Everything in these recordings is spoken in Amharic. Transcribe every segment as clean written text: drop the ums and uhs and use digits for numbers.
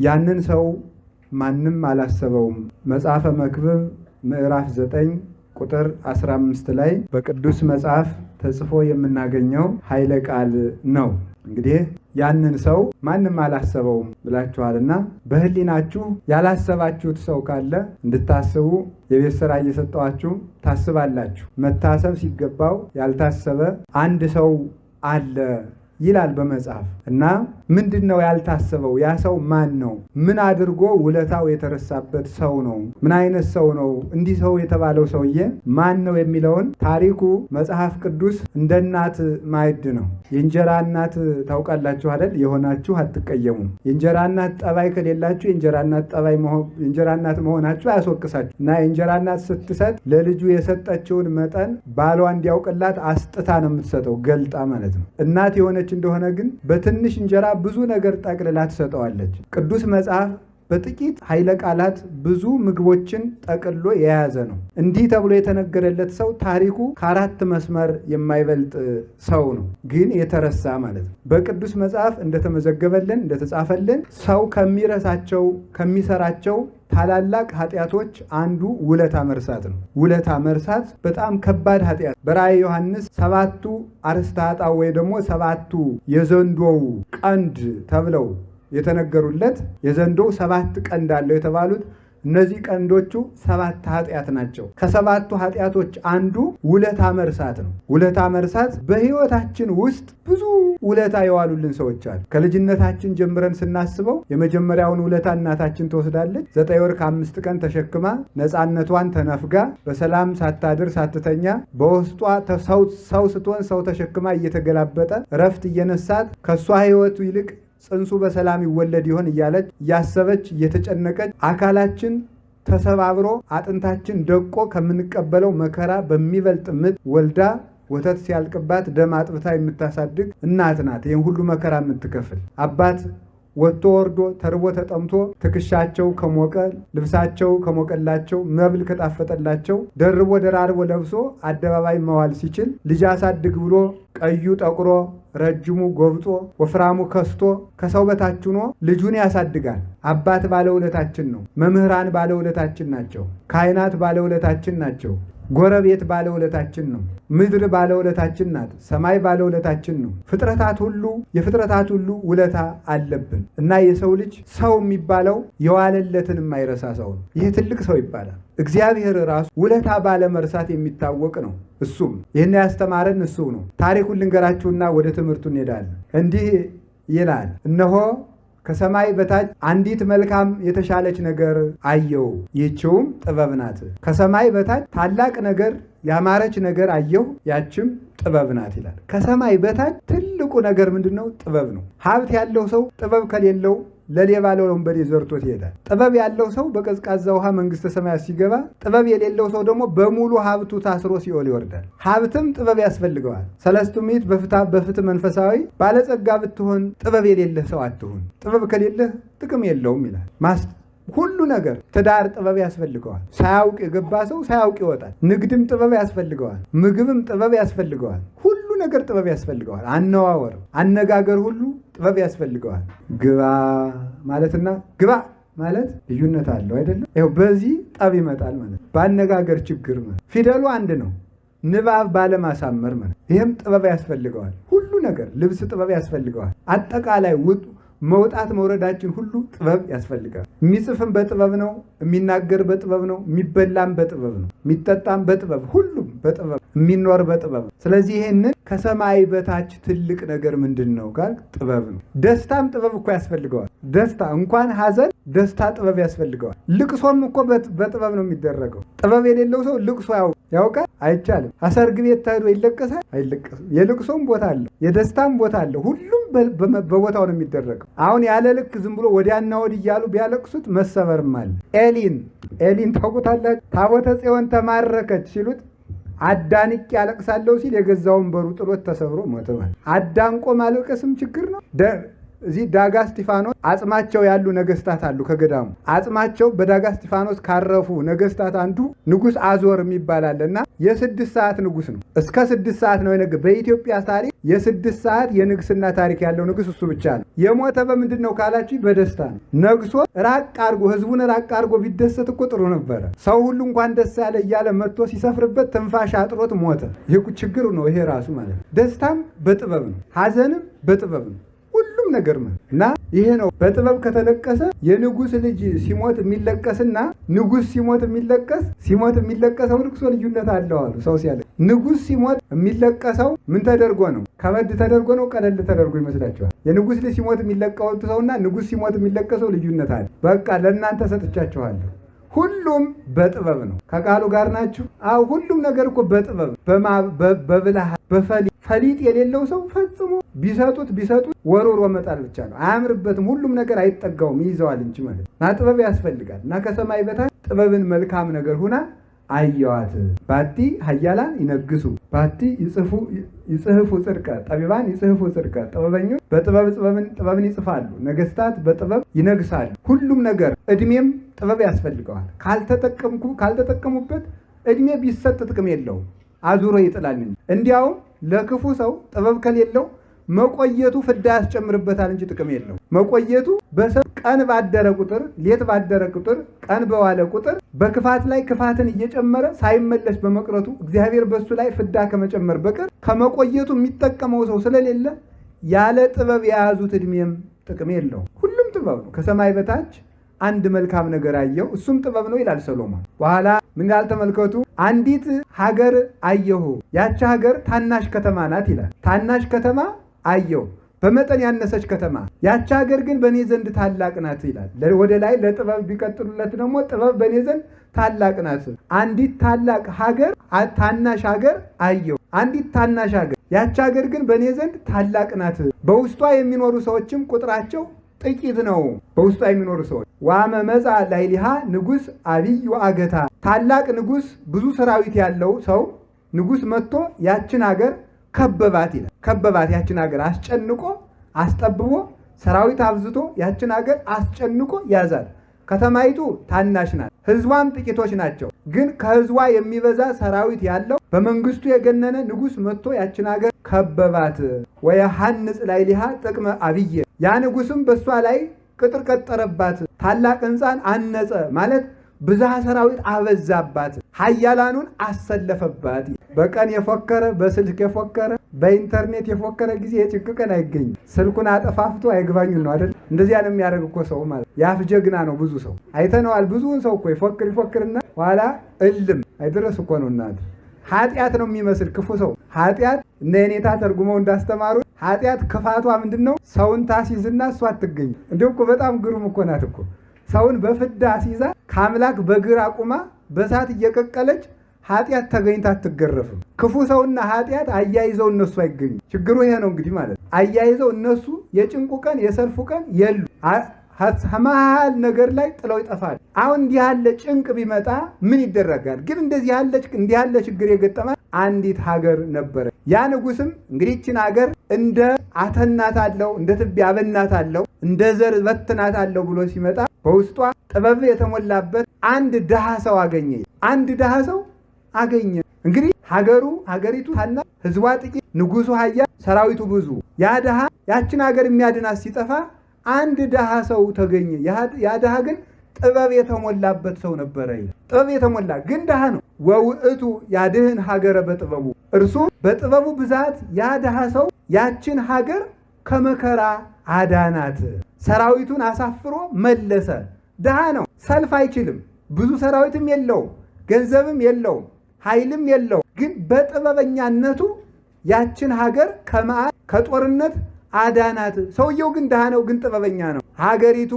ያንን ሰው ማንም አላሰበውም። መጽሐፈ መክብብ ምዕራፍ 9 ቁጥር 15 ላይ በቅዱስ መጽሐፍ ተጽፎ የምናገኘው ኃይለ ቃል ነው። እንግዲህ ያንን ሰው ማንም አላሰበውም ብላችኋልና በህሊናችሁ ያላሰባችሁት ሰው ካለ እንድታስቡ የቤት ሥራ እየሰጠኋችሁ ታስባላችሁ። መታሰብ ሲገባው ያልታሰበ አንድ ሰው አለ ይላል በመጽሐፍ እና ምንድነው ያልታሰበው? ያ ሰው ማን ነው? ምን አድርጎ ውለታው የተረሳበት ሰው ነው? ምን አይነት ሰው ነው? እንዲህ ሰው የተባለው ሰውዬ ማን ነው የሚለውን ታሪኩ መጽሐፍ ቅዱስ እንደ እናት ማዕድ ነው። የእንጀራ እናት ታውቃላችሁ አይደል? የሆናችሁ አትቀየሙም። የእንጀራ እናት ጠባይ ከሌላችሁ የእንጀራ እናት መሆናችሁ አያስወቅሳችሁ እና የእንጀራ እናት ስትሰጥ ለልጁ የሰጠችውን መጠን ባሏ እንዲያውቅላት አስጥታ ነው የምትሰጠው፣ ገልጣ ማለት ነው። እናት የሆነች እንደሆነ ግን በትንሽ እንጀራ ብዙ ነገር ጠቅልላ ትሰጠዋለች። ቅዱስ መጽሐፍ በጥቂት ኃይለ ቃላት ብዙ ምግቦችን ጠቅሎ የያዘ ነው። እንዲህ ተብሎ የተነገረለት ሰው ታሪኩ ከ4 መስመር የማይበልጥ ሰው ነው፣ ግን የተረሳ ማለት ነው። በቅዱስ መጽሐፍ እንደተመዘገበልን እንደተጻፈልን ሰው ከሚሰራቸው ታላላቅ ኃጢአቶች አንዱ ውለታ መርሳት ነው። ውለታ መርሳት በጣም ከባድ ኃጢአት። በራእየ ዮሐንስ 7ቱ አርእስተ ኃጣውእ ወይ ደግሞ 7ቱ የዘንዶው ቀንድ ተብለው የተነገሩለት የዘንዶው 7 ቀንድ አለው የተባሉት እነዚህ ቀንዶቹ 7 ኃጢአት ናቸው። ከ7ቱ ኃጢአቶች አንዱ ውለታ መርሳት ነው። ውለታ መርሳት በሕይወታችን ውስጥ ብዙ ውለታ የዋሉልን ሰዎች አሉ። ከልጅነታችን ጀምረን ስናስበው የመጀመሪያውን ውለታ እናታችን ትወስዳለች። 9 ወር ከ5 ቀን ተሸክማ ነፃነቷን ተነፍጋ በሰላም ሳታድር ሳትተኛ በውስጧ ሰው ስትሆን ሰው ተሸክማ እየተገላበጠ እረፍት እየነሳት ከእሷ ሕይወቱ ይልቅ ጽንሱ በሰላም ይወለድ ይሆን እያለች እያሰበች እየተጨነቀች አካላችን ተሰባብሮ አጥንታችን ደቆ ከምንቀበለው መከራ በሚበልጥ ምጥ ወልዳ ወተት ሲያልቅባት ደም አጥብታ የምታሳድግ እናት ናት። ይህን ሁሉ መከራ የምትከፍል አባት ወጥቶ ወርዶ ተርቦ ተጠምቶ ትከሻቸው ከሞቀ ልብሳቸው ከሞቀላቸው መብል ከጣፈጠላቸው ደርቦ ደራርቦ ለብሶ አደባባይ መዋል ሲችል ልጅ አሳድግ ብሎ ቀዩ ጠቁሮ ረጅሙ ጎብጦ ወፍራሙ ከስቶ ከሰው በታች ሆኖ ልጁን ያሳድጋል። አባት ባለውለታችን ነው። መምህራን ባለውለታችን ናቸው። ካህናት ባለውለታችን ናቸው። ጎረቤት ባለውለታችን ነው። ምድር ባለውለታችን ናት። ሰማይ ባለውለታችን ነው። የፍጥረታት ሁሉ ውለታ አለብን እና የሰው ልጅ ሰው የሚባለው የዋለለትን የማይረሳ ሰው ነው። ይህ ትልቅ ሰው ይባላል። እግዚአብሔር ራሱ ውለታ ባለመርሳት የሚታወቅ ነው። እሱም ይህን ያስተማረን እሱ ነው። ታሪኩን ልንገራችሁና ወደ ትምህርቱ እንሄዳለን። እንዲህ ይላል፣ እነሆ ከሰማይ በታች አንዲት መልካም የተሻለች ነገር አየሁ፣ ይህችውም ጥበብ ናት። ከሰማይ በታች ታላቅ ነገር ያማረች ነገር አየሁ፣ ያችም ጥበብ ናት ይላል። ከሰማይ በታች ትልቁ ነገር ምንድን ነው? ጥበብ ነው። ሀብት ያለው ሰው ጥበብ ከሌለው ለሌባ ለወንበዴ ዘርቶት ይሄዳል። ጥበብ ያለው ሰው በቀዝቃዛ ውሃ መንግሥተ ሰማያት ሲገባ፣ ጥበብ የሌለው ሰው ደግሞ በሙሉ ሀብቱ ታስሮ ሲኦል ይወርዳል። ሀብትም ጥበብ ያስፈልገዋል። ሰለስቱ ምዕት በፍትሕ መንፈሳዊ ባለጸጋ ብትሆን ጥበብ የሌለህ ሰው አትሁን፣ ጥበብ ከሌለህ ጥቅም የለውም ይላል። ሁሉ ነገር ትዳር ጥበብ ያስፈልገዋል። ሳያውቅ የገባ ሰው ሳያውቅ ይወጣል። ንግድም ጥበብ ያስፈልገዋል። ምግብም ጥበብ ያስፈልገዋል። ሁሉ ነገር ጥበብ ያስፈልገዋል። አነዋወር፣ አነጋገር ሁሉ ጥበብ ያስፈልገዋል። ግባ ማለትና ግባ ማለት ልዩነት አለው አይደለም? ይኸው በዚህ ጠብ ይመጣል ማለት በአነጋገር ችግር ማለት ፊደሉ አንድ ነው። ንባብ ባለማሳመር ማለት ይህም ጥበብ ያስፈልገዋል። ሁሉ ነገር ልብስ ጥበብ ያስፈልገዋል። አጠቃላይ መውጣት መውረዳችን ሁሉ ጥበብ ያስፈልጋል። የሚጽፍም በጥበብ ነው፣ የሚናገር በጥበብ ነው፣ የሚበላም በጥበብ ነው፣ የሚጠጣም በጥበብ፣ ሁሉም በጥበብ የሚኖር በጥበብ። ስለዚህ ይህንን ከሰማይ በታች ትልቅ ነገር ምንድን ነው ጋር ጥበብ ነው። ደስታም ጥበብ እኮ ያስፈልገዋል። ደስታ እንኳን ሐዘን ደስታ ጥበብ ያስፈልገዋል። ልቅሶም እኮ በጥበብ ነው የሚደረገው። ጥበብ የሌለው ሰው ልቅሶ ያውቃል? አይቻልም። አሰርግ ቤት ተሄዶ ይለቀሳል? አይለቀስም። የልቅሶም ቦታ አለ፣ የደስታም ቦታ አለ። ሁሉም በቦታው ነው የሚደረገው። አሁን ያለ ልክ ዝም ብሎ ወዲያና ወዲህ እያሉ ቢያለቅሱት መሰበርም አለ። ኤሊን ታውቁታላችሁ? ታቦተ ጽዮን ተማረከች ሲሉት አዳንቄ ያለቅሳለሁ ሲል የገዛ ወንበሩ ጥሎት ተሰብሮ ሞተ። አዳንቆ ማለቀስም ችግር ነው። እዚህ ዳጋ እስጢፋኖስ አጽማቸው ያሉ ነገስታት አሉ። ከገዳሙ አጽማቸው በዳጋ እስጢፋኖስ ካረፉ ነገስታት አንዱ ንጉስ አዞር የሚባል አለና የ6 ሰዓት ንጉስ ነው። እስከ 6 ሰዓት ነው የነገ በኢትዮጵያ ታሪክ የ6 ሰዓት የንግስና ታሪክ ያለው ንጉስ እሱ ብቻ ነው። የሞተ በምንድን ነው ካላችሁ በደስታ ነው። ነግሶ ራቅ አርጎ ህዝቡን ራቅ አርጎ ቢደሰት እኮ ጥሩ ነበረ። ሰው ሁሉ እንኳን ደስ ያለ እያለ መጥቶ ሲሰፍርበት ትንፋሽ አጥሮት ሞተ። ይሄ ችግሩ ነው። ይሄ ራሱ ማለት ነው። ደስታም በጥበብ ነው፣ ሀዘንም በጥበብ ነው። ሁሉም ነገር ነው እና ይሄ ነው በጥበብ ከተለቀሰ የንጉስ ልጅ ሲሞት የሚለቀስና ንጉስ ሲሞት የሚለቀሰው ልቅሶ ልዩነት አለው አሉ። ሰው ሲያለ ንጉስ ሲሞት የሚለቀሰው ምን ተደርጎ ነው? ከበድ ተደርጎ ነው? ቀለል ተደርጎ ይመስላችኋል? የንጉስ ልጅ ሲሞት የሚለቀሰው ሰውና ንጉስ ሲሞት የሚለቀሰው ልዩነት አለ። በቃ ለእናንተ ሰጥቻችኋለሁ። ሁሉም በጥበብ ነው። ከቃሉ ጋር ናችሁ? አዎ ሁሉም ነገር እኮ በጥበብ በብልሃት ፈሊጥ የሌለው ሰው ፈጽሞ ቢሰጡት ወሮሮ መጣል ብቻ ነው። አያምርበትም። ሁሉም ነገር አይጠጋውም፣ ይይዘዋል እንጂ ማለት እና ጥበብ ያስፈልጋል። እና ከሰማይ በታች ጥበብን መልካም ነገር ሁና አየዋት። ባቲ ኃያላን ይነግሱ ባቲ ይጽሕፉ ጽድቀ ጠቢባን ይጽሕፉ ጽድቀ። ጥበበኞች በጥበብ ጥበብን ይጽፋሉ፣ ነገስታት በጥበብ ይነግሳሉ። ሁሉም ነገር እድሜም ጥበብ ያስፈልገዋል። ካልተጠቀሙበት እድሜ ቢሰጥ ጥቅም የለውም፣ አዙሮ ይጥላል። እንዲያውም ለክፉ ሰው ጥበብ ከሌለው መቆየቱ ፍዳ ያስጨምርበታል እንጂ ጥቅም የለው። መቆየቱ በሰው ቀን ባደረ ቁጥር ሌት ባደረ ቁጥር ቀን በዋለ ቁጥር በክፋት ላይ ክፋትን እየጨመረ ሳይመለስ በመቅረቱ እግዚአብሔር በሱ ላይ ፍዳ ከመጨመር በቀር ከመቆየቱ የሚጠቀመው ሰው ስለሌለ ያለ ጥበብ የያዙት እድሜም ጥቅም የለው። ሁሉም ጥበብ ነው። ከሰማይ በታች አንድ መልካም ነገር አየሁ እሱም ጥበብ ነው ይላል ሰሎሞን። በኋላ ምን ያልተመልከቱ አንዲት ሀገር አየሁ ያቺ ሀገር ታናሽ ከተማ ናት ይላል። ታናሽ ከተማ አየሁ በመጠን ያነሰች ከተማ፣ ያቺ ሀገር ግን በእኔ ዘንድ ታላቅ ናት ይላል። ወደ ላይ ለጥበብ ቢቀጥሉለት ደግሞ ጥበብ በእኔ ዘንድ ታላቅ ናት። አንዲት ታላቅ ሀገር ታናሽ ሀገር አየሁ። አንዲት ታናሽ ሀገር ያቺ ሀገር ግን በእኔ ዘንድ ታላቅ ናት። በውስጧ የሚኖሩ ሰዎችም ቁጥራቸው ጥቂት ነው። በውስጧ የሚኖሩ ሰዎች ዋመ መጻ ላይሊሃ ንጉስ አብይ ወአገታ። ታላቅ ንጉስ ብዙ ሰራዊት ያለው ሰው ንጉስ መጥቶ ያችን ሀገር ከበባት ይላል። ከበባት ያችን ሀገር አስጨንቆ አስጠብቦ ሰራዊት አብዝቶ ያችን ሀገር አስጨንቆ ያዛል። ከተማይቱ ታናሽ ናት፣ ህዝቧም ጥቂቶች ናቸው። ግን ከህዝቧ የሚበዛ ሰራዊት ያለው በመንግስቱ የገነነ ንጉስ መጥቶ ያችን ሀገር ከበባት። ወየሐንጽ ላይሊሃ ጥቅመ አብየ። ያ ንጉስም በእሷ ላይ ቅጥር ቀጠረባት፣ ታላቅ ህንፃን አነጸ ማለት ብዝሃ ሰራዊት አበዛባት፣ ኃያላኑን አሰለፈባት። በቀን የፎከረ በስልክ የፎከረ በኢንተርኔት የፎከረ ጊዜ የጭንቅ ቀን አይገኝም። ስልኩን አጠፋፍቶ አይግባኙ ነው አይደል? እንደዚያ ነው የሚያደርግ እኮ ሰው ማለት ያፍ ጀግና ነው። ብዙ ሰው አይተነዋል። ብዙውን ሰው እኮ ይፎክርና ኋላ እልም አይደረስ እኮ ነው። እናት ኃጢአት ነው የሚመስል ክፉ ሰው ኃጢአት እነ የኔታ ተርጉመው እንዳስተማሩ ኃጢአት ክፋቷ ምንድን ነው? ሰውን ታሲዝና እሷ አትገኝ። እንዲሁ እኮ በጣም ግሩም እኮ ናት እኮ ሰውን በፍዳ ሲይዛ ከአምላክ በግራ ቁማ በሳት እየቀቀለች ኃጢአት ተገኝታ አትገረፍም። ክፉ ሰውና ኃጢአት አያይዘው እነሱ አይገኙ። ችግሩ ይሄ ነው እንግዲህ ማለት አያይዘው እነሱ የጭንቁ ቀን የሰልፉ ቀን የሉ መሀል ነገር ላይ ጥለው ይጠፋል። አሁን እንዲህ ያለ ጭንቅ ቢመጣ ምን ይደረጋል? ግን እንዲህ ያለ ችግር የገጠማት አንዲት ሀገር ነበረ። ያ ንጉስም እንግዲህ ይህችን ሀገር እንደ አተናት አለው፣ እንደ ትቢያ አበናት አለው፣ እንደ ዘር በትናት አለው ብሎ ሲመጣ በውስጧ ጥበብ የተሞላበት አንድ ድሃ ሰው አገኘ። አንድ ድሃ ሰው አገኘ። እንግዲህ ሀገሪቱ ታናሽ፣ ህዝቧ ጥቂት፣ ንጉሱ ኃያል፣ ሰራዊቱ ብዙ። ያ ድሃ ያችን ሀገር የሚያድናት ሲጠፋ አንድ ድሃ ሰው ተገኘ። ያ ድሃ ግን ጥበብ የተሞላበት ሰው ነበረ። ጥበብ የተሞላ ግን ድሃ ነው። ወውእቱ ያድህን ሀገረ በጥበቡ፣ እርሱ በጥበቡ ብዛት ያ ድሃ ሰው ያችን ሀገር ከመከራ አዳናት። ሰራዊቱን አሳፍሮ መለሰ። ድሃ ነው፣ ሰልፍ አይችልም፣ ብዙ ሰራዊትም የለውም፣ ገንዘብም የለውም፣ ኃይልም የለውም። ግን በጥበበኛነቱ ያችን ሀገር ከመዓት ከጦርነት አዳናት። ሰውየው ግን ድሃ ነው፣ ግን ጥበበኛ ነው። ሀገሪቱ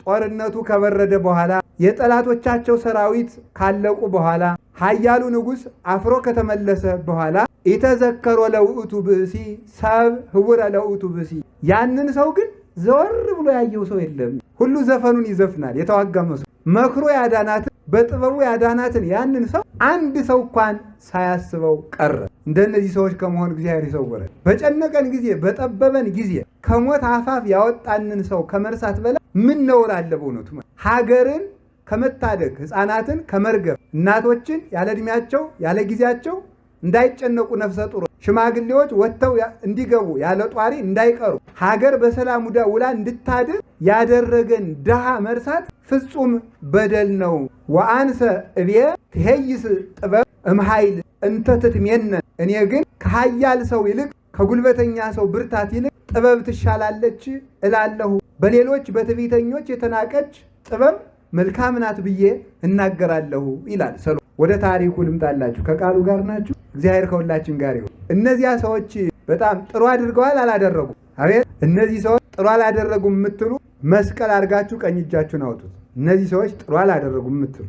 ጦርነቱ ከበረደ በኋላ የጠላቶቻቸው ሰራዊት ካለቁ በኋላ ኃያሉ ንጉሥ አፍሮ ከተመለሰ በኋላ ኢተዘከሮ ለውእቱ ብእሲ ሰብ ህውረ ለውእቱ ብእሲ። ያንን ሰው ግን ዘወር ብሎ ያየው ሰው የለም። ሁሉ ዘፈኑን ይዘፍናል። የተዋጋ መስሎ መክሮ ያዳናት በጥበቡ ያዳናትን ያንን ሰው አንድ ሰው እንኳን ሳያስበው ቀረ። እንደነዚህ ሰዎች ከመሆን እግዚአብሔር ይሰውረን። በጨነቀን ጊዜ በጠበበን ጊዜ ከሞት አፋፍ ያወጣንን ሰው ከመርሳት በላይ ምን ነውር አለ? በእውነቱ ሀገርን ከመታደግ ሕፃናትን ከመርገብ እናቶችን ያለ ዕድሜያቸው ያለ ጊዜያቸው እንዳይጨነቁ ነፍሰ ጡር ሽማግሌዎች ወጥተው እንዲገቡ ያለ ጧሪ እንዳይቀሩ ሀገር በሰላም ውላ እንድታድር ያደረገን ድሃ መርሳት ፍጹም በደል ነው። ወአንሰ እቤ ትሄይስ ጥበብ እምኃይል እንተ ትትሜነ። እኔ ግን ከኃያል ሰው ይልቅ ከጉልበተኛ ሰው ብርታት ይልቅ ጥበብ ትሻላለች እላለሁ። በሌሎች በትዕቢተኞች የተናቀች ጥበብ መልካም ናት ብዬ እናገራለሁ ይላል ሰሎሞን። ወደ ታሪኩ ልምጣላችሁ። ከቃሉ ጋር ናችሁ? እግዚአብሔር ከሁላችን ጋር ይሁን። እነዚያ ሰዎች በጣም ጥሩ አድርገዋል አላደረጉም? አቤት! እነዚህ ሰዎች ጥሩ አላደረጉም የምትሉ መስቀል አድርጋችሁ ቀኝ እጃችሁን አውጡት። እነዚህ ሰዎች ጥሩ አላደረጉም የምትሉ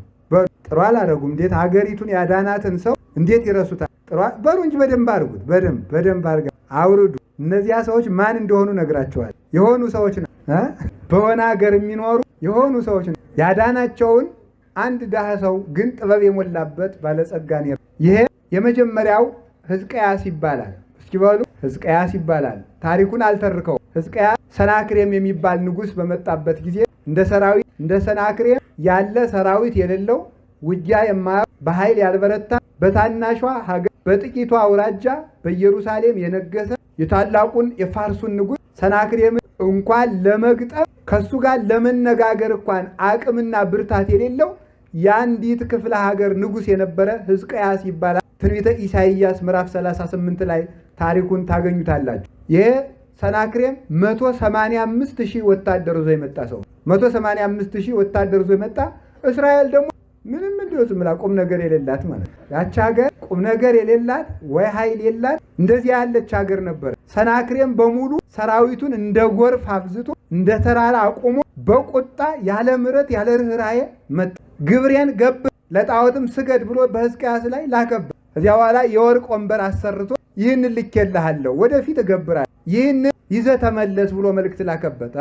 ጥሩ አላደረጉም። እንዴት ሀገሪቱን ያዳናትን ሰው እንዴት ይረሱታል? በሩ እንጂ በደንብ አድርጉት። በደንብ አድርጋ አውርዱ። እነዚያ ሰዎች ማን እንደሆኑ ነግራቸዋል። የሆኑ ሰዎች ነው፣ በሆነ ሀገር የሚኖሩ የሆኑ ሰዎች ነው። ያዳናቸውን አንድ ድሃ ሰው ግን ጥበብ የሞላበት ባለጸጋን። ይሄ የመጀመሪያው ሕዝቅያስ ይባላል። እስኪ በሉ ሕዝቅያስ ይባላል። ታሪኩን አልተርከው። ሕዝቅያስ ሰናክሬም የሚባል ንጉሥ በመጣበት ጊዜ እንደ ሰናክሬም ያለ ሰራዊት የሌለው ውጊያ የማያውቅ በኃይል ያልበረታ በታናሿ ሀገር በጥቂቷ አውራጃ በኢየሩሳሌም የነገሰ የታላቁን የፋርሱን ንጉሥ ሰናክሬምን እንኳን ለመግጠም ከሱ ጋር ለመነጋገር እንኳን አቅምና ብርታት የሌለው የአንዲት ክፍለ ሀገር ንጉሥ የነበረ ሕዝቅያስ ይባላል። ትንቢተ ኢሳይያስ ምዕራፍ 38 ላይ ታሪኩን ታገኙታላችሁ። ይሄ ሰናክሬም 185,000 ወታደር ይዞ የመጣ ሰው 185,000 ወታደር ይዞ የመጣ እስራኤል ደግሞ ምንም እንዲሁ ዝም ብላ ቁም ነገር የሌላት ማለት ነው። ያቺ ሀገር ቁም ነገር የሌላት ወይ ኃይል የላት እንደዚህ ያለች ሀገር ነበር። ሰናክሬም በሙሉ ሰራዊቱን እንደ ጎርፍ አብዝቶ እንደ ተራራ አቁሞ በቁጣ ያለ ምሕረት ያለ ርኅራኄ መጣ። ግብሬን ገብር ለጣዖትም ስገድ ብሎ በሕዝቅያስ ላይ ላከበት። እዚያ በኋላ የወርቅ ወንበር አሰርቶ ይህን ልኬልሃለሁ ወደፊት እገብራለሁ፣ ይህን ይዘህ ተመለስ ብሎ መልእክት ላከበት።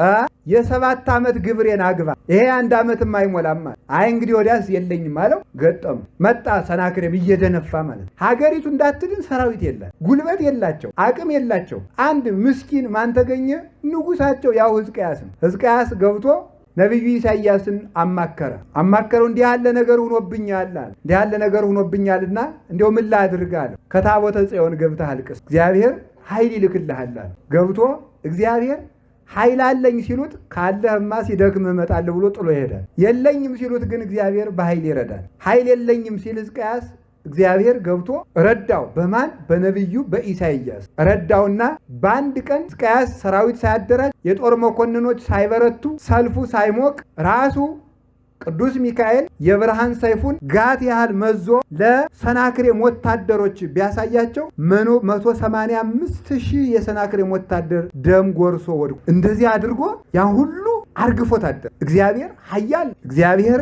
የ7 ዓመት ግብሬን አግባ፣ ይሄ 1 ዓመትም አይሞላም። አይ እንግዲህ ወዲያስ የለኝም አለው። ገጠሙ መጣ ሰናክሬም እየደነፋ ማለት ሀገሪቱ እንዳትድን ሰራዊት የላት፣ ጉልበት የላቸው፣ አቅም የላቸው። አንድ ምስኪን ማን ተገኘ? ንጉሳቸው ያው ሕዝቅያስ ነው። ሕዝቅያስ ገብቶ ነቢዩ ኢሳይያስን አማከረው። እንዲህ ያለ ነገር ሆኖብኛልና እንዲያው ምን ላድርግ አለው። ከታቦተ ጽዮን ገብተህ አልቅስ፣ እግዚአብሔር ኃይል ይልክልሃል አለ። ገብቶ እግዚአብሔር ኃይል አለኝ ሲሉት ካለህማ ሲደክም እመጣለሁ ብሎ ጥሎ ይሄዳል። የለኝም ሲሉት ግን እግዚአብሔር በኃይል ይረዳል። ኃይል የለኝም ሲል ሕዝቅያስ እግዚአብሔር ገብቶ ረዳው። በማን? በነቢዩ በኢሳይያስ ረዳውና በአንድ ቀን ሕዝቅያስ ሰራዊት ሳያደራጅ የጦር መኮንኖች ሳይበረቱ ሰልፉ ሳይሞቅ ራሱ ቅዱስ ሚካኤል የብርሃን ሰይፉን ጋት ያህል መዞ ለሰናክሬም ወታደሮች ቢያሳያቸው 185,000 የሰናክሬም ወታደር ደም ጎርሶ ወድቆ እንደዚህ አድርጎ ያን ሁሉ አርግፎ ታደረ። እግዚአብሔር ኃያል፣ እግዚአብሔር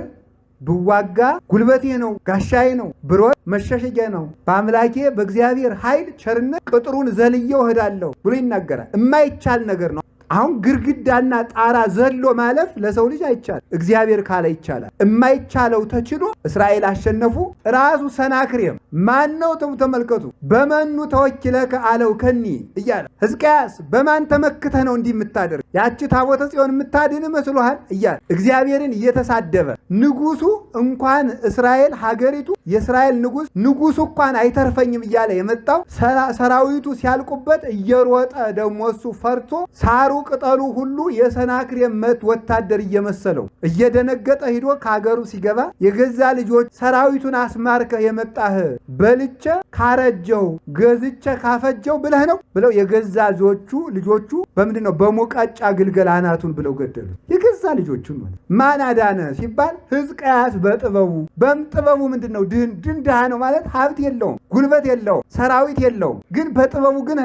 ብዋጋ ጉልበቴ ነው፣ ጋሻዬ ነው፣ ብሮት መሸሸጊያ ነው፣ በአምላኬ በእግዚአብሔር ኃይል ቸርነት ቅጥሩን ዘልዬው እሄዳለሁ ብሎ ይናገራል። የማይቻል ነገር ነው። አሁን ግርግዳና ጣራ ዘሎ ማለፍ ለሰው ልጅ አይቻል፣ እግዚአብሔር ካለ ይቻላል። የማይቻለው ተችሎ እስራኤል አሸነፉ። ራሱ ሰናክሬም ማን ነው? ተመልከቱ። በመኑ ተወኪለከ አለው ከኒ እያለ ሕዝቅያስ በማን ተመክተህ ነው እንዲህ የምታደርግ? ያቺ ታቦተ ጽዮን የምታድን መስሎሃል? እያለ እግዚአብሔርን እየተሳደበ ንጉሱ እንኳን እስራኤል ሀገሪቱ የእስራኤል ንጉሱ እንኳን አይተርፈኝም እያለ የመጣው ሰራዊቱ ሲያልቁበት እየሮጠ ደግሞ እሱ ፈርቶ ሳሩ ቅጠሉ ሁሉ የሰናክሬም ወታደር እየመሰለው እየደነገጠ ሂዶ ከሀገሩ ሲገባ የገዛ ልጆች ሰራዊቱን አስማርከህ የመጣህ በልቼ ካረጀው ገዝቼ ካፈጀው ብለህ ነው ብለው የገዛ ልጆቹ በምንድን ነው? በሙቃጫ ግልገል አናቱን ብለው ገደሉት። የገዛ ልጆቹን ማለት ማን አዳነ ሲባል ሕዝቅያስ በጥበቡ ምንድን ነው? ድሃ ነው ማለት ሀብት የለውም፣ ጉልበት የለውም፣ ሰራዊት የለውም። ግን በጥበቡ ግን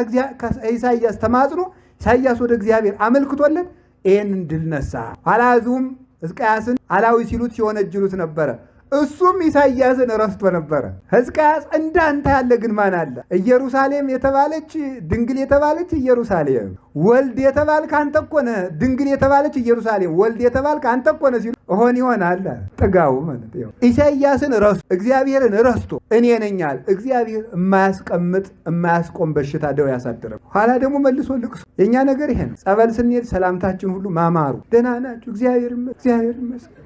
ኢሳይያስ ተማጽኖ ኢሳይያስ ወደ እግዚአብሔር አመልክቶለት ይህንን ድል ነሳ። አላዙም ሕዝቅያስን አላዊ ሲሉት ሲወነጅሉት ነበረ። እሱም ኢሳይያስን ረስቶ ነበረ። ሕዝቅያስ እንዳንተ ያለ ግን ማን አለ? ኢየሩሳሌም የተባለች ድንግል የተባለች ኢየሩሳሌም፣ ወልድ የተባልክ አንተ እኮ ነህ። ድንግል የተባለች ኢየሩሳሌም፣ ወልድ የተባልክ አንተ እኮ ነህ ሲሉ እሆን ይሆናል ጥጋቡ ማለት ነው። ኢሳይያስን ረስቶ እግዚአብሔርን ረስቶ እኔ ነኝ አለ። እግዚአብሔር የማያስቆም በሽታ ደው ያሳደረ። ኋላ ደግሞ መልሶ ልቅሶ። የእኛ ነገር ይሄ ነው። ጸበል ስንሄድ ሰላምታችን ሁሉ ማማሩ፣ ደህና ናችሁ፣ እግዚአብሔር ይመስገን።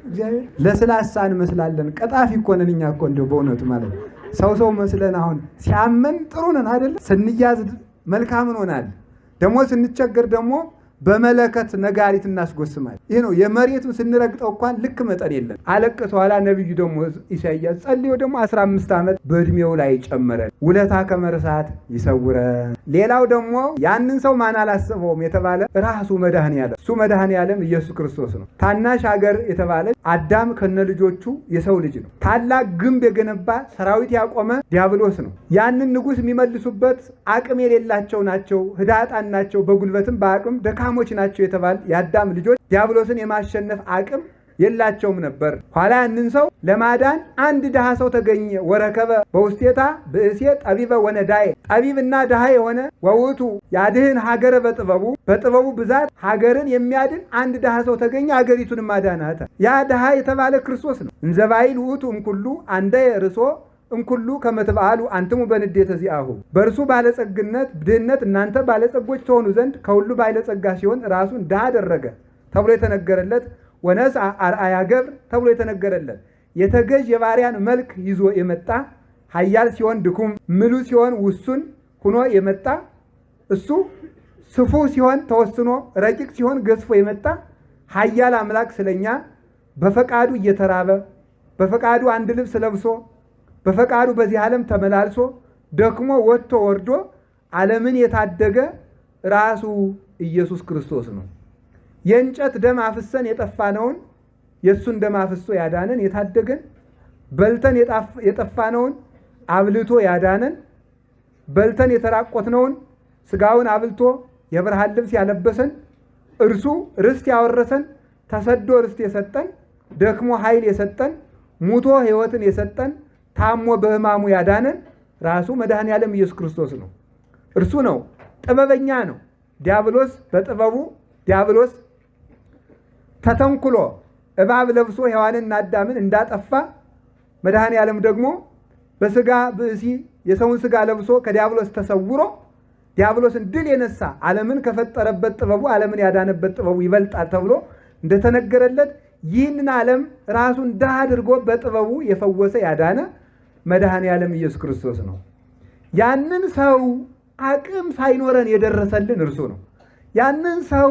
እግዚአብሔር ለስላሳ እንመስላለን። ቀጣፊ እኮ ነን እኛ እኮ እንደው በእውነቱ ማለት ነው። ሰው መስለን አሁን ሲያመን ጥሩ ነን አይደለ? ስንያዝ መልካም እንሆናለን። ደግሞ ስንቸገር ደግሞ በመለከት ነጋሪት እናስጎስማል። ይህ ነው የመሬቱን ስንረግጠው እንኳን ልክ መጠን የለም። አለቀሰ። ኋላ ነቢዩ ደግሞ ኢሳይያስ ጸልዮ ደግሞ 15 ዓመት በእድሜው ላይ ጨመረ። ውለታ ከመርሳት ይሰውረን። ሌላው ደግሞ ያንን ሰው ማን አላሰበውም የተባለ ራሱ መድኃኔዓለም፣ እሱ መድኃኔዓለም ኢየሱስ ክርስቶስ ነው። ታናሽ ሀገር የተባለ አዳም ከነ ልጆቹ የሰው ልጅ ነው። ታላቅ ግንብ የገነባ ሰራዊት ያቆመ ዲያብሎስ ነው። ያንን ንጉሥ የሚመልሱበት አቅም የሌላቸው ናቸው፣ ህዳጣን ናቸው፣ በጉልበትም በአቅም ደካሞች ናቸው የተባለ የአዳም ልጆች ዲያብሎስን የማሸነፍ አቅም የላቸውም ነበር። ኋላ ያንን ሰው ለማዳን አንድ ድሃ ሰው ተገኘ። ወረከበ በውስቴታ ብእሴ ጠቢበ ወነዳዬ፣ ጠቢብና ድሃ የሆነ ወውቱ ያድህን ሀገረ በጥበቡ ብዛት ሀገርን የሚያድን አንድ ድሃ ሰው ተገኘ። ሀገሪቱን ማዳናት። ያ ድሃ የተባለ ክርስቶስ ነው። እንዘባይል ውእቱ እምኩሉ አንደየ ርሶ እንኩሉ ከመትበአሉ አንትሙ በንዴተ ዚአሁ። በእርሱ ባለጸግነት ድህነት እናንተ ባለጸጎች ተሆኑ ዘንድ ከሁሉ ባለጸጋ ሲሆን ራሱን ድሃ አደረገ ተብሎ የተነገረለት ወነስአ አርአያ ገብር ተብሎ የተነገረለት የተገዥ የባሪያን መልክ ይዞ የመጣ ኃያል ሲሆን ድኩም፣ ምሉ ሲሆን ውሱን ሁኖ የመጣ እሱ ስፉ ሲሆን ተወስኖ፣ ረቂቅ ሲሆን ገዝፎ የመጣ ኃያል አምላክ ስለኛ በፈቃዱ እየተራበ በፈቃዱ አንድ ልብስ ለብሶ በፈቃዱ በዚህ ዓለም ተመላልሶ ደክሞ ወጥቶ ወርዶ ዓለምን የታደገ ራሱ ኢየሱስ ክርስቶስ ነው። የእንጨት ደም አፍሰን የጠፋነውን የእሱን ደም አፍሶ ያዳነን የታደገን፣ በልተን የጠፋነውን አብልቶ ያዳነን፣ በልተን የተራቆትነውን ስጋውን አብልቶ የብርሃን ልብስ ያለበሰን፣ እርሱ ርስት ያወረሰን፣ ተሰዶ ርስት የሰጠን፣ ደክሞ ኃይል የሰጠን፣ ሙቶ ሕይወትን የሰጠን፣ ታሞ በሕማሙ ያዳነን ራሱ መድኃኔዓለም ኢየሱስ ክርስቶስ ነው። እርሱ ነው። ጥበበኛ ነው። ዲያብሎስ በጥበቡ ዲያብሎስ ተተንኩሎ እባብ ለብሶ ሔዋንና አዳምን እንዳጠፋ መድኃኔዓለም ደግሞ በስጋ ብእሲ የሰውን ስጋ ለብሶ ከዲያብሎስ ተሰውሮ ዲያብሎስን ድል የነሳ ዓለምን ከፈጠረበት ጥበቡ ዓለምን ያዳነበት ጥበቡ ይበልጣል ተብሎ እንደተነገረለት ይህንን ዓለም ራሱን ድሃ አድርጎ በጥበቡ የፈወሰ ያዳነ መድኃኔዓለም ኢየሱስ ክርስቶስ ነው። ያንን ሰው አቅም ሳይኖረን የደረሰልን እርሱ ነው። ያንን ሰው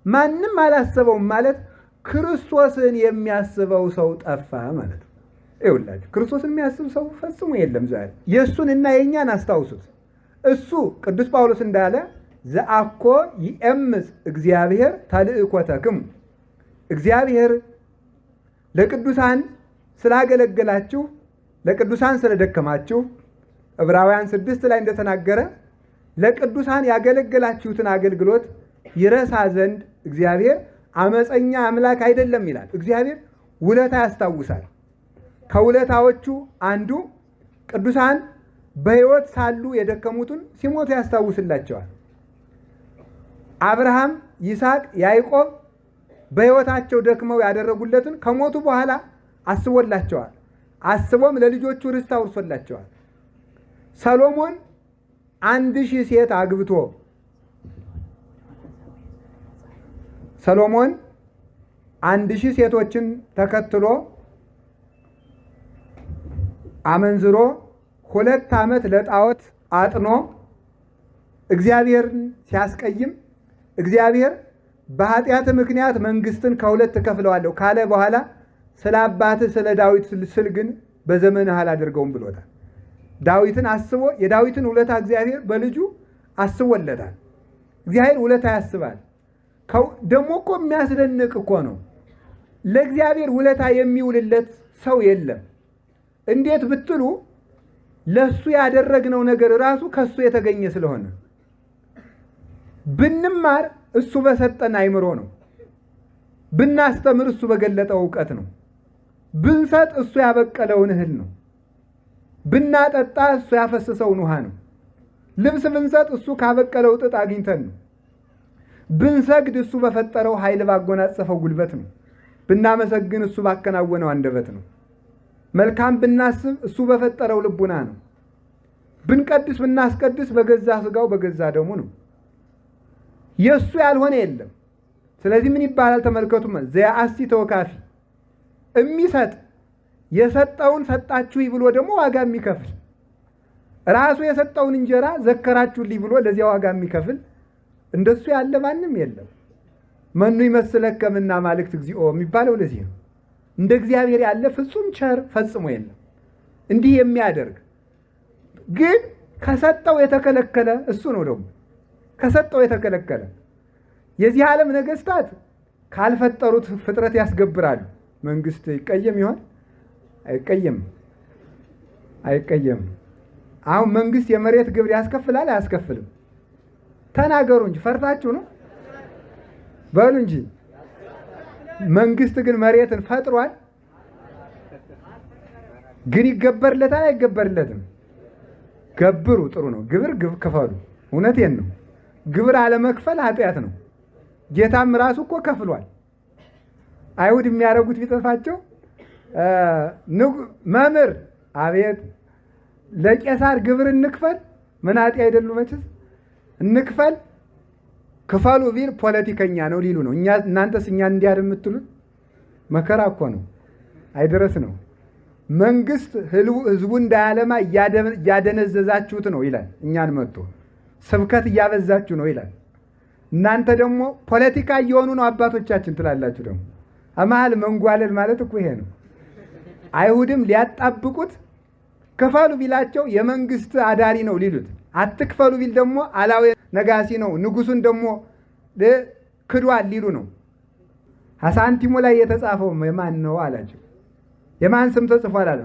ማንም አላሰበውም ማለት ክርስቶስን የሚያስበው ሰው ጠፋ ማለት ነው። ይኸውላችሁ ክርስቶስን የሚያስብ ሰው ፈጽሞ የለም ዛሬ። የእሱንና የእኛን አስታውሱት። እሱ ቅዱስ ጳውሎስ እንዳለ ዘአኮ ይእምፅ እግዚአብሔር ተልእኮተክሙ፣ እግዚአብሔር ለቅዱሳን ስላገለገላችሁ ለቅዱሳን ስለደከማችሁ ዕብራውያን 6 ላይ እንደተናገረ ለቅዱሳን ያገለገላችሁትን አገልግሎት ይረሳ ዘንድ እግዚአብሔር አመፀኛ አምላክ አይደለም ይላል። እግዚአብሔር ውለታ ያስታውሳል። ከውለታዎቹ አንዱ ቅዱሳን በሕይወት ሳሉ የደከሙትን ሲሞቱ ያስታውስላቸዋል። አብርሃም፣ ይስሐቅ፣ ያዕቆብ በሕይወታቸው ደክመው ያደረጉለትን ከሞቱ በኋላ አስቦላቸዋል። አስቦም ለልጆቹ ርስት አውርሶላቸዋል። ሰሎሞን 1000 ሴት አግብቶ ሰሎሞን 1000 ሴቶችን ተከትሎ አመንዝሮ 2 ዓመት ለጣዖት አጥኖ እግዚአብሔርን ሲያስቀይም እግዚአብሔር በኃጢአት ምክንያት መንግስትን ከሁለት እከፍለዋለሁ ካለ በኋላ ስለ አባትህ ስለ ዳዊት ስል ግን በዘመንህ አላደርገውም ብሎታል። ዳዊትን አስቦ የዳዊትን ውለታ እግዚአብሔር በልጁ አስቦለታል። እግዚአብሔር ውለታ ያስባል። ደግሞ እኮ የሚያስደንቅ እኮ ነው። ለእግዚአብሔር ውለታ የሚውልለት ሰው የለም። እንዴት ብትሉ ለሱ ያደረግነው ነገር ራሱ ከሱ የተገኘ ስለሆነ ብንማር እሱ በሰጠን አይምሮ ነው። ብናስተምር እሱ በገለጠው ዕውቀት ነው። ብንሰጥ እሱ ያበቀለውን እህል ነው። ብናጠጣ እሱ ያፈሰሰውን ውሃ ነው። ልብስ ብንሰጥ እሱ ካበቀለው ጥጥ አግኝተን ነው። ብንሰግድ እሱ በፈጠረው ኃይል ባጎናጸፈው ጉልበት ነው። ብናመሰግን እሱ ባከናወነው አንደበት ነው። መልካም ብናስብ እሱ በፈጠረው ልቡና ነው። ብንቀድስ ብናስቀድስ በገዛ ሥጋው በገዛ ደሙ ነው። የእሱ ያልሆነ የለም። ስለዚህ ምን ይባላል? ተመልከቱ። ዘያአሲ ተወካፊ የሚሰጥ የሰጠውን ሰጣችሁ ብሎ ደግሞ ዋጋ የሚከፍል ራሱ የሰጠውን እንጀራ ዘከራችሁልኝ ብሎ ለዚያ ዋጋ የሚከፍል እንደሱ ያለ ማንም የለም። መኑ ይመስለከ እምነ አማልክት እግዚኦ የሚባለው ለዚህ ነው። እንደ እግዚአብሔር ያለ ፍጹም ቸር ፈጽሞ የለም። እንዲህ የሚያደርግ ግን ከሰጠው የተከለከለ እሱ ነው። ደግሞ ከሰጠው የተከለከለ የዚህ ዓለም ነገስታት ካልፈጠሩት ፍጥረት ያስገብራሉ። መንግስት ይቀየም ይሆን? አይቀየም። አይቀየም። አሁን መንግስት የመሬት ግብር ያስከፍላል አያስከፍልም? ተናገሩ እንጂ ፈርታችሁ ነው በሉ እንጂ። መንግስት ግን መሬትን ፈጥሯል። ግን ይገበርለታል አይገበርለትም? ገብሩ፣ ጥሩ ነው። ግብር ክፈሉ። እውነቴን ነው። ግብር አለመክፈል ኃጢአት ነው። ጌታም ራሱ እኮ ከፍሏል። አይሁድ የሚያደርጉት ቢጠፋቸው መምህር አቤት ለቄሳር ግብር እንክፈል፣ መናጢ አይደሉ መችስ እንክፈል ክፈሉ ቢል ፖለቲከኛ ነው ሊሉ ነው። እናንተስ እኛን እንዲያድ የምትሉት መከራ እኮ ነው፣ አይደረስ ነው። መንግስት ህዝቡ እንዳያለማ እያደነዘዛችሁት ነው ይላል። እኛን መጥቶ ስብከት እያበዛችሁ ነው ይላል። እናንተ ደግሞ ፖለቲካ እየሆኑ ነው አባቶቻችን ትላላችሁ። ደግሞ አማል መንጓለል ማለት እኮ ይሄ ነው። አይሁድም ሊያጣብቁት ክፈሉ ቢላቸው የመንግስት አዳሪ ነው ሊሉት፣ አትክፈሉ ቢል ደግሞ አላዊ ነጋሲ ነው ንጉሱን ደግሞ ክዷል ሊሉ ነው። ሳንቲሙ ላይ የተጻፈው የማን ነው አላቸው። የማን ስም ተጽፏል አለ?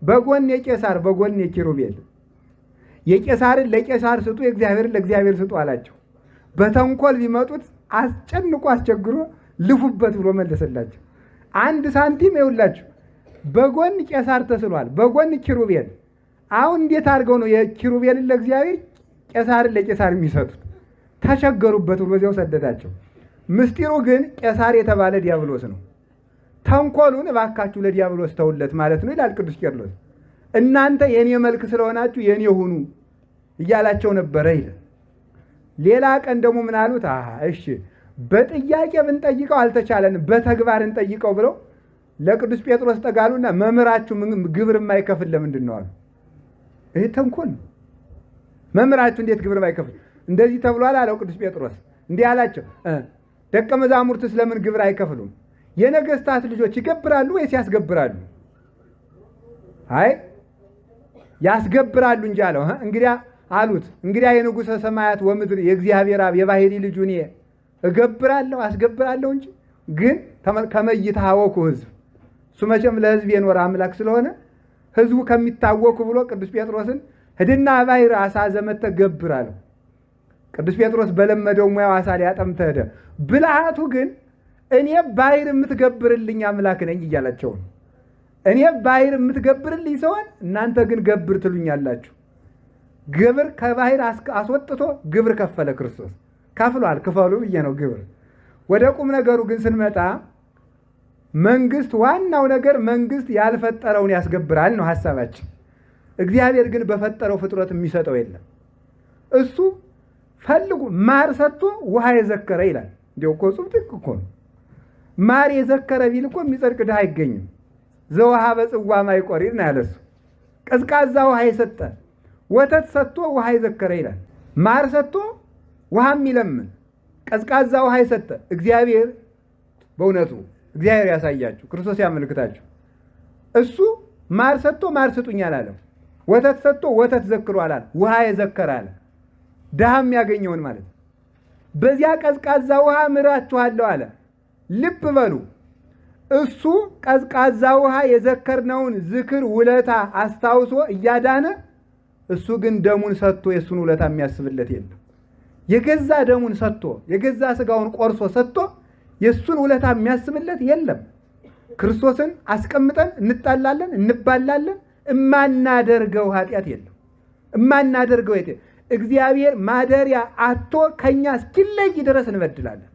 በጎን የቄሳር በጎን የኪሩቤል። የቄሳርን ለቄሳር ስጡ፣ የእግዚአብሔርን ለእግዚአብሔር ስጡ አላቸው። በተንኮል ቢመጡት አስጨንቆ አስቸግሮ ልፉበት ብሎ መለሰላቸው። አንድ ሳንቲም ይውላችሁ በጎን ቄሳር ተስሏል፣ በጎን ኪሩቤል። አሁን እንዴት አድርገው ነው የኪሩቤልን ለእግዚአብሔር ቄሳርን ለቄሳር የሚሰጡት? ተቸገሩበት ብሎ እዚያው ሰደዳቸው። ምስጢሩ ግን ቄሳር የተባለ ዲያብሎስ ነው። ተንኮሉን እባካችሁ ለዲያብሎስ ተውለት ማለት ነው ይላል ቅዱስ ቄርሎስ። እናንተ የኔ መልክ ስለሆናችሁ የኔ ሁኑ እያላቸው ነበረ ይላል። ሌላ ቀን ደግሞ ምን አሉት? እሺ በጥያቄ ብንጠይቀው አልተቻለንም፣ በተግባር እንጠይቀው ብለው ለቅዱስ ጴጥሮስ ጠጋሉና መምህራችሁ ግብር የማይከፍል ለምንድን ነው አሉ። ይሄ ተንኮል ነው። መምህራችሁ እንዴት ግብር የማይከፍል እንደዚህ ተብሏል አለው ቅዱስ ጴጥሮስ። እንዲህ አላቸው፣ ደቀ መዛሙርትስ ለምን ግብር አይከፍሉም? የነገስታት ልጆች ይገብራሉ ወይስ ያስገብራሉ? አይ ያስገብራሉ እንጂ አለው። እንግዲያ አሉት፣ እንግዲያ የንጉሠ ሰማያት ወምድር የእግዚአብሔር አብ የባህሪ ልጁ እኔ እገብራለሁ አስገብራለሁ እንጂ ግን ከመይታወኩ ህዝብ እሱ መቼም ለህዝብ የኖረ አምላክ ስለሆነ ህዝቡ ከሚታወኩ ብሎ ቅዱስ ጴጥሮስን ሂድና ባሕር አሳ ዘመተህ ገብር አለው። ቅዱስ ጴጥሮስ በለመደው ሙያው አሳ ሊያጠምድ ሄደ። ብልሃቱ ግን እኔ ባሕር የምትገብርልኝ አምላክ ነኝ እያላቸው ነው። እኔ ባሕር የምትገብርልኝ ሰውን እናንተ ግን ገብር ትሉኛላችሁ። ግብር ከባሕር አስወጥቶ ግብር ከፈለ ክርስቶስ። ከፍሏል፣ ክፈሉ ብዬ ነው ግብር። ወደ ቁም ነገሩ ግን ስንመጣ መንግስት፣ ዋናው ነገር መንግስት ያልፈጠረውን ያስገብራል ነው ሐሳባችን። እግዚአብሔር ግን በፈጠረው ፍጥረት የሚሰጠው የለም። እሱ ፈልጉ ማር ሰጥቶ ውሃ የዘከረ ይላል። እንዲያው እኮ ጽሑፍ ድንቅ እኮ ነው። ማር የዘከረ ቢል እኮ የሚጸድቅ ድሃ አይገኝም። ዘውሃ በጽዋ ማይቆሪር ነው ያለሱ። ቀዝቃዛ ውሃ የሰጠ ወተት ሰጥቶ ውሃ የዘከረ ይላል። ማር ሰጥቶ ውሃ የሚለምን ቀዝቃዛ ውሃ የሰጠ እግዚአብሔር በእውነቱ እግዚአብሔር ያሳያችሁ፣ ክርስቶስ ያመልክታችሁ። እሱ ማር ሰጥቶ ማር ስጡኝ አላለም። ወተት ሰጥቶ ወተት ዘክሮ አላለ። ውሃ የዘከረ አለ። ድሃ የሚያገኘውን ማለት ነው። በዚያ ቀዝቃዛ ውሃ ምራችኋለሁ አለ። ልብ በሉ፣ እሱ ቀዝቃዛ ውሃ የዘከርነውን ዝክር ውለታ አስታውሶ እያዳነ፣ እሱ ግን ደሙን ሰጥቶ የእሱን ውለታ የሚያስብለት የለም። የገዛ ደሙን ሰጥቶ የገዛ ስጋውን ቆርሶ ሰጥቶ የእሱን ውለታ የሚያስብለት የለም። ክርስቶስን አስቀምጠን እንጣላለን፣ እንባላለን። እማናደርገው ኃጢአት የለም። እማናደርገው እግዚአብሔር ማደሪያ አቶ ከኛ እስኪለይ ድረስ እንበድላለን።